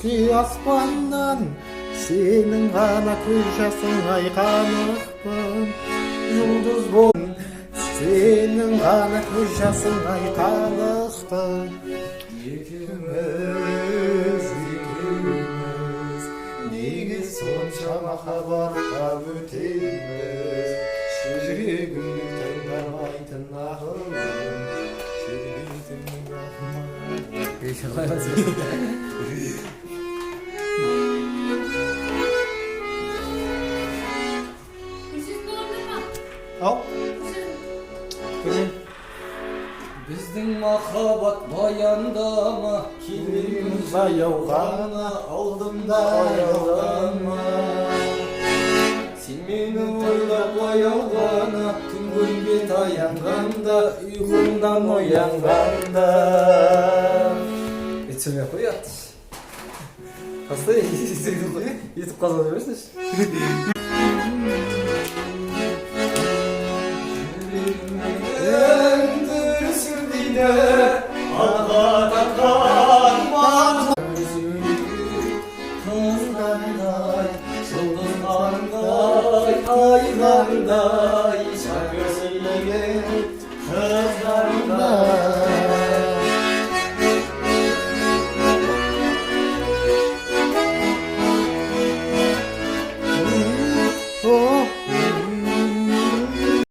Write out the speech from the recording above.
аспаннан сенің ғана көз жасың айқанықпын жұлдыз бол сенің ғана көз жасың айқанықпын екеуміз неге сонша махаббатқа өтеміз жүрегімнің тыңдамайтын ақылым Біздің махаббат баяндама, келеміз баяу ғана алдымда аялдама. Сен мені ойлап баяу ғана, күн көрінбе таянғанда, ұйқыңдан оянғанда. Сөйлей қояды. Қастай, естіп қалса демесінші.